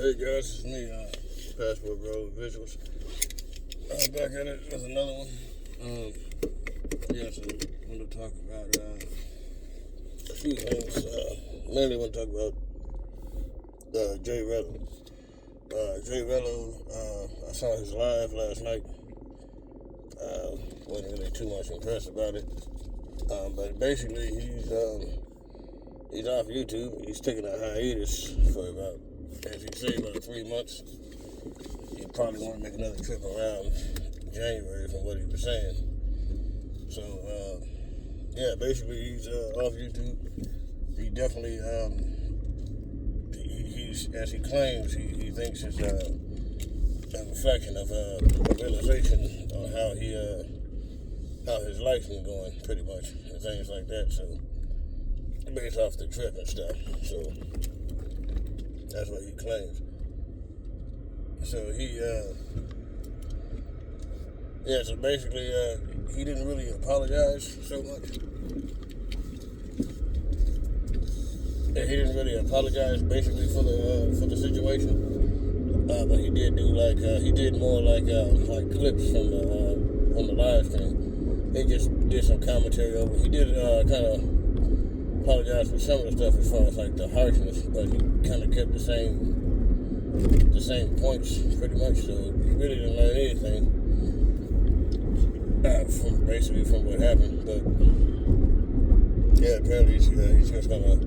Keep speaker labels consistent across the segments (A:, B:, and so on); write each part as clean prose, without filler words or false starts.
A: Hey guys, it's me, Passport Bro Visuals. Back at it with another one. So I want to talk about a few things. Mainly want to talk about J Rello. J Rello, I saw his live last night. Wasn't really too much impressed about it. But basically, he's off YouTube. He's taking a hiatus for about, as he said, about 3 months. He probably want to make another trip around January from what he was saying. So, basically he's off YouTube. He definitely, he's as he claims, he thinks it's a reflection of a realization on how his life's been going, pretty much, and things like that. So, based off the trip and stuff. So, that's what he claims. So so basically, he didn't really apologize so much. Yeah, he didn't really apologize basically for the situation. But he did do he did more like clips from the live stream. He just did some commentary over. He did kind of apologize for some of the stuff as far as like the harshness, but he kind of kept the same points pretty much. So he really didn't learn anything from what happened. But yeah, apparently he's just gonna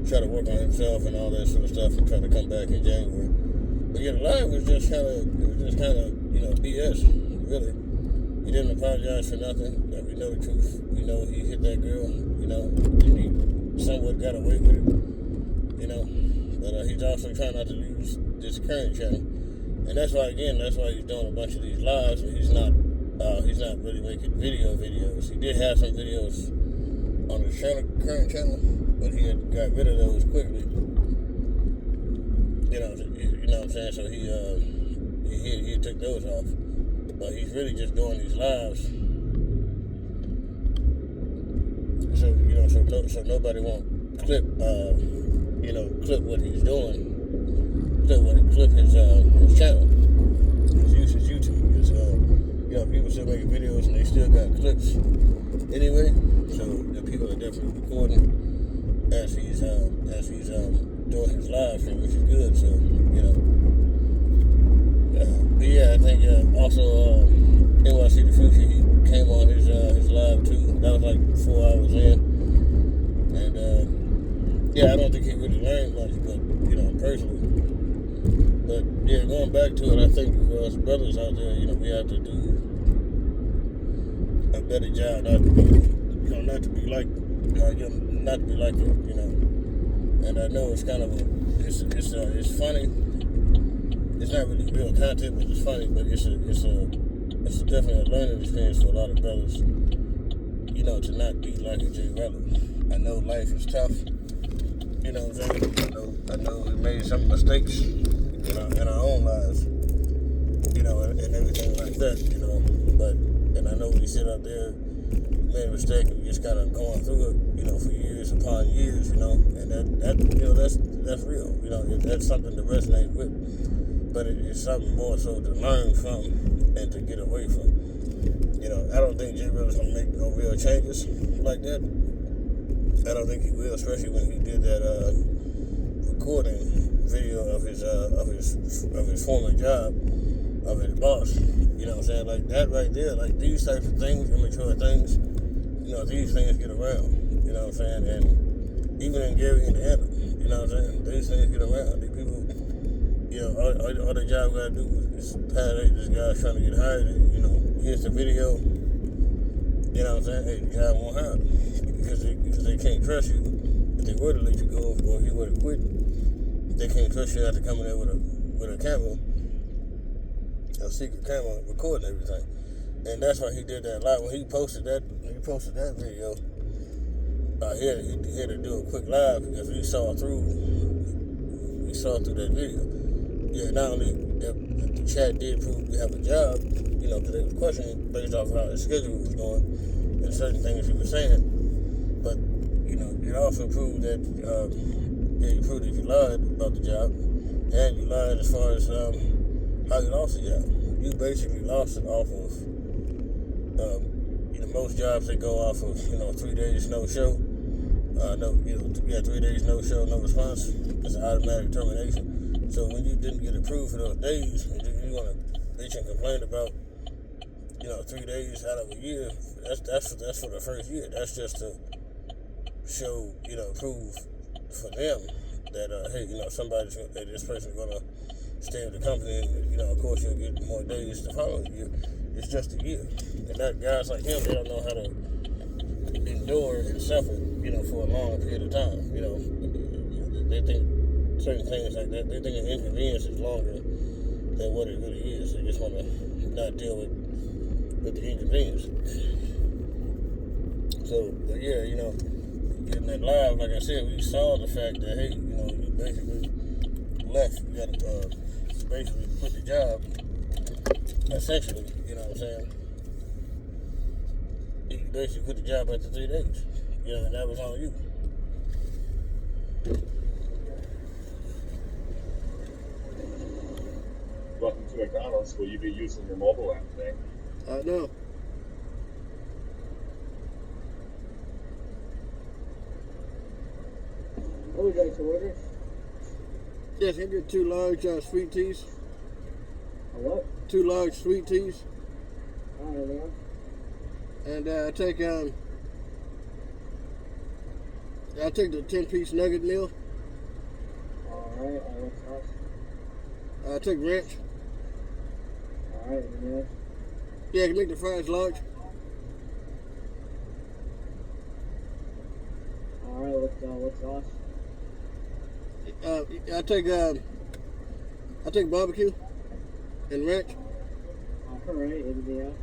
A: try to work on himself and all that sort of stuff and try to come back in January. But yeah, the live was just kind of BS. Really, he didn't apologize for nothing. We know the truth. We know he hit that girl. And he somewhat got away with it. But he's also trying not to lose this current channel, and that's why he's doing a bunch of these lives. And he's not really making videos. He did have some videos on his current channel, but he had got rid of those quickly. You know what I'm saying? So he took those off, but he's really just doing these lives. So nobody won't clip what he's doing. Clip his channel. His YouTube. People still making videos and they still got clips anyway. So the people are definitely recording as he's doing his live stream, which is good. So but yeah, I think also NYC the Future, he came on his live too. That was like 4 hours in, and I don't think he really learned much, but personally. But yeah, going back to it, I think for us brothers out there, we have to do a better job not to be like it, And I know it's kind of it's funny. It's not really real content, but it's funny. But it's definitely a learning experience for a lot of brothers, to not be like a J Rello. I know life is tough. You know what I'm saying? I know we made some mistakes in our own lives, and everything like that, and I know we sit out there, made a mistake, and we just kind of going through it, for years upon years, and that's real, that's something to resonate with, but it's something more so to learn from and to get away from. I don't think J Rello's gonna make no real changes like that. I don't think he will, especially when he did that recording video of his former job, of his boss. You know what I'm saying? Like that right there, like these types of things, immature things, these things get around. You know what I'm saying? And even in Gary and Anna, you know what I'm saying? These things get around. These people, all the job gotta do is pass, hey, this guy's trying to get hired, and, here's the video. You know what I'm saying? Hey, the guy won't hire because they can't trust you. If they were to let you go, or if you were to quit, they can't trust you after coming there with a camera, a secret camera, recording everything. And that's why he did that live. When he posted that video, he had to do a quick live because we saw through that video. Yeah, not only the chat did prove we have a job, because they was questioning based off how his schedule was going and certain things he was saying, but it also proved that he proved that you lied about the job, and you lied as far as how you lost the job. You basically lost it off of, most jobs they go off of, 3 days no show. 3 days no show, no response. It's an automatic termination. So when you didn't get approved for those days, and you want to bitch and complain about, 3 days out of a year, that's for the first year. That's just to show, prove for them that, hey, this person's going to stay with the company, and, of course you'll get more days the following year. It's just a year. And that guys like him, they don't know how to endure and suffer, for a long period of time. They think certain things like that, they think an inconvenience is longer than what it really is. They just want to not deal with the inconvenience. So, but yeah, getting that live, like I said, we saw the fact that, hey, you basically left. You got to basically quit the job, essentially, you know what I'm saying? You basically quit the job after 3 days, and that was on you.
B: Welcome to McDonald's. Will you be using your mobile app today?
A: No.
C: What would you like to order?
A: Yes, I get 2 large sweet teas.
C: A what?
A: 2 large sweet teas.
C: Alright, man.
A: And I take the 10-piece nugget meal.
C: Alright, what sauce?
A: I take ranch.
C: Alright, anything else?
A: Yeah, I can make the fries large.
C: Alright, what sauce?
A: I take barbecue and ranch.
C: Alright, anything else?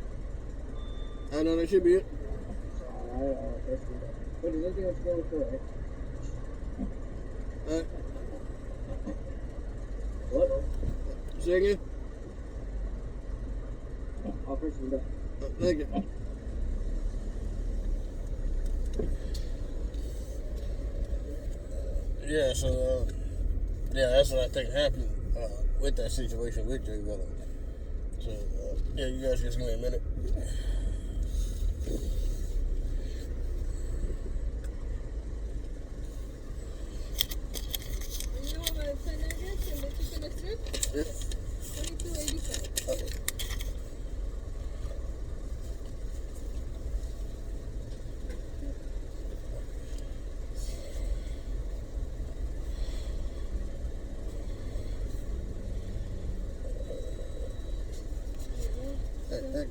A: I know that should be it.
C: Alright, that's good. Wait, is anything else going for it? What?
A: Say again?
C: I'll first one done.
A: Thank you. Yeah, so, that's what I think happened with that situation with J Rello. So, you guys just give me a minute.
D: You want my 10 nuggets and the chicken and strip?
A: Yeah.
D: $22.85.
A: Okay. Hey.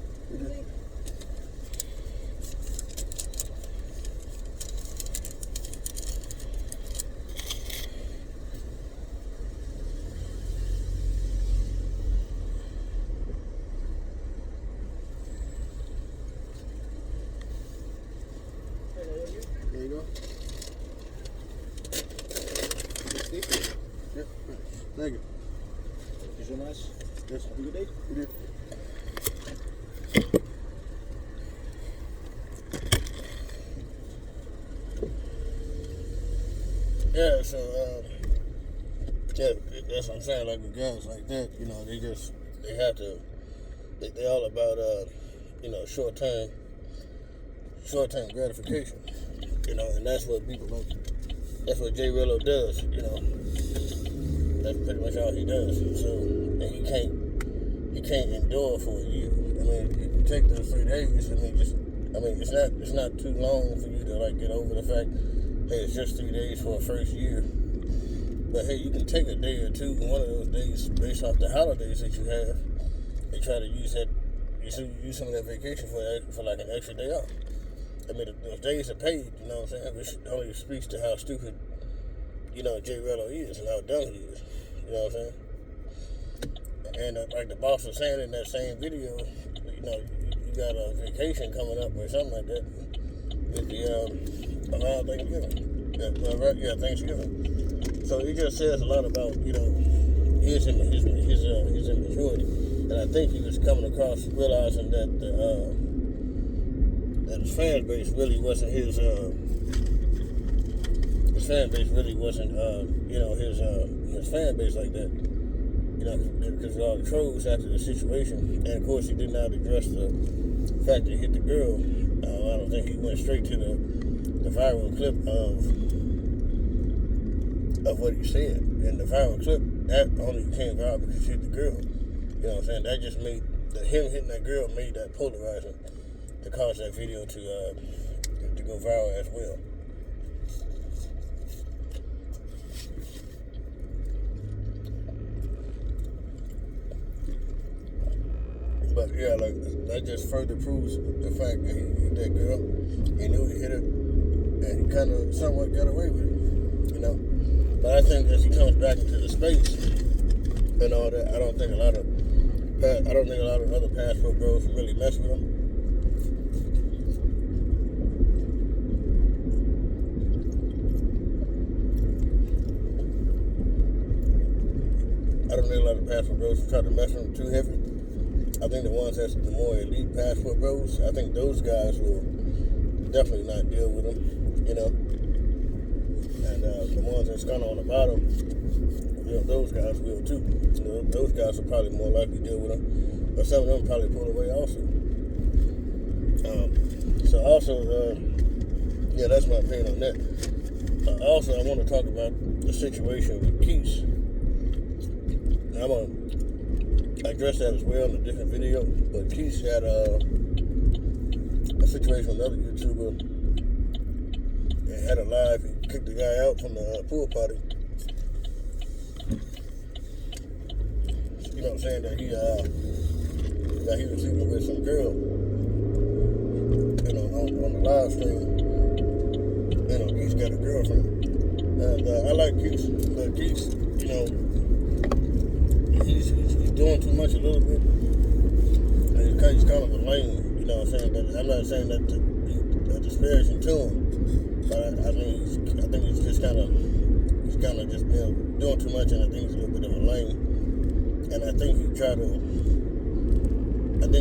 A: There you go. Yep. Thank you.
C: Thank you so much.
A: Yes.
C: Have a good day.
A: You did. Yeah, so, that's what I'm saying, like with guys like that, they have to, they all about, short-term gratification, and that's what people like, that's what J Rello does, that's pretty much all he does, so, and he can't endure for a year. I mean, if you take those 3 days, it's not too long for you to, like, get over the fact, hey, it's just 3 days for a first year. But hey, you can take a day or two, one of those days, based off the holidays that you have, and try to use use some of that vacation for like an extra day off. I mean, those days are paid, you know what I'm saying? Which only speaks to how stupid, J Rello is and how dumb he is. You know what I'm saying? And like the boss was saying in that same video, you got a vacation coming up or something like that with the around Thanksgiving. Thanksgiving. So it just says a lot about his immaturity, and I think he was coming across realizing that his fan base really wasn't his his fan base really wasn't, his fan base like that. Because of all the trolls after the situation. And of course, he did not address the fact that he hit the girl. I don't think he went straight to the viral clip of what he said. And the viral clip, that only came viral because he hit the girl. You know what I'm saying? That just made, him hitting that girl made that polarizing to cause that video to go viral as well. But yeah, like that just further proves the fact that he hit that girl. He knew he hit her, and he kind of somewhat got away with it, But I think as he comes back into the space and all that, I don't think a lot of other passport bros really mess with him. I don't think a lot of passport bros try to mess with him too heavy. I think the ones that's the more elite passport bros, I think those guys will definitely not deal with him, And the ones that's kind of on the bottom, those guys will too. Those guys will probably more likely deal with him, but some of them probably pull away also. That's my opinion on that. Also, I want to talk about the situation with Keith. I'm going to address that as well in a different video, but Keith had a situation with another YouTuber and had a live. He kicked the guy out from the pool party. You know what I'm saying? That he was sleeping with some girl, on the live stream. Keith's got a girlfriend. And I like Keith, but Keith, he's doing too much a little bit. And he's kind of a lame, you know what I'm saying? But I'm not saying that to be disparaging to him. But I think he's just kind of just doing too much, and I think he's a little bit of a lame. And I think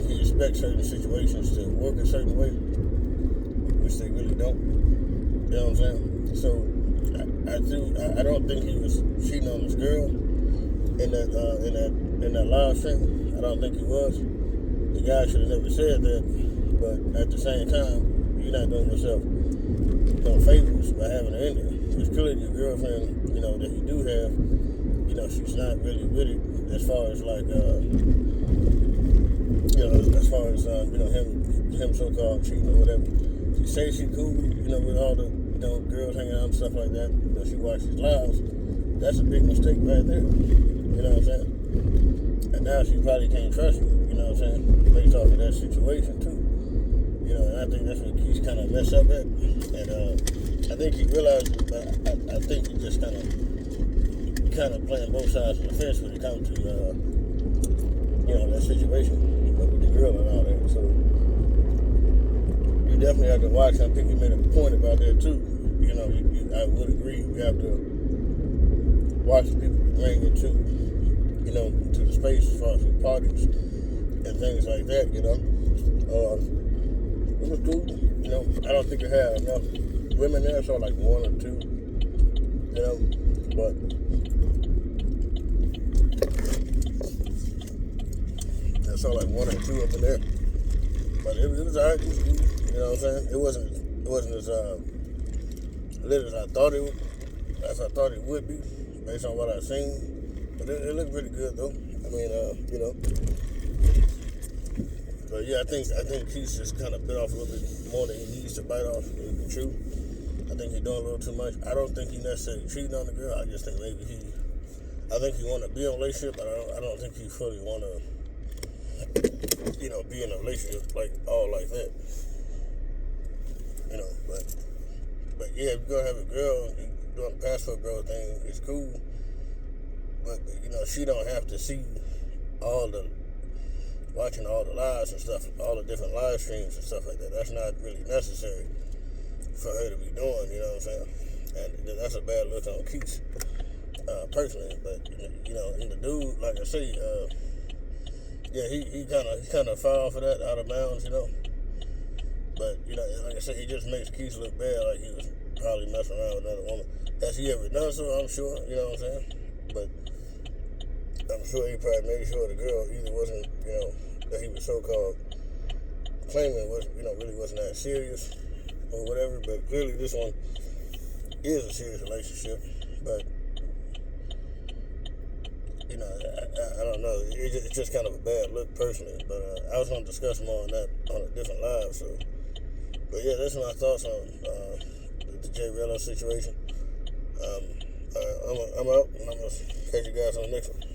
A: he expects certain situations to work a certain way, which they really don't. You know what I'm saying? So I don't think he was cheating on his girl in that live stream. I don't think he was. The guy should have never said that. But at the same time, you're not doing yourself no favors by having her in there. It's clearly your girlfriend, that you do have. She's not really with it as far as like, him so-called cheating or whatever. She says she cool, with all the, girls hanging out and stuff like that. She watches lives. That's a big mistake right there. You know what I'm saying? And now she probably can't trust you. You know what I'm saying? Based off of that situation too. And I think that's what Keith kind of messed up at. And I think he realized it, but I think he just kind of playing both sides of the fence when it comes to that situation with the girl and all that. So you definitely have to watch. I think he made a point about that too. I would agree. You have to watch the people you bring into to the space as far as the parties and things like that. It was cool. I don't think it had enough women there. I saw like one or two. But I saw like one or two up in there. But it was alright. It was cool. You know what I'm saying? It wasn't as lit as I thought it would be, based on what I've seen. But it looked pretty good though. But yeah, I think he's just kind of bit off a little bit more than he needs to bite off. To be true, I think he's doing a little too much. I don't think he necessarily cheating on the girl. I just think maybe I think he want to be in a relationship, but I don't think he fully want to, be in a relationship like that. But yeah, if you're gonna have a girl doing the passport girl thing, it's cool. But she don't have to see watching all the lives and stuff, all the different live streams and stuff like that. That's not really necessary for her to be doing, you know what I'm saying? And that's a bad look on Keith, personally. But and the dude, like I say, he kind of fell for that out of bounds, But like I said, he just makes Keith look bad, like he was probably messing around with another woman. Has he ever done so? I'm sure, you know what I'm saying? But I'm sure he probably made sure the girl either wasn't, that he was so-called claiming was, really wasn't that serious or whatever. But clearly this one is a serious relationship. But, I don't know. It's just kind of a bad look personally. But I was going to discuss more on that on a different live. So, but yeah, that's my thoughts on the J Rello situation. I'm out, and I'm going to catch you guys on the next one.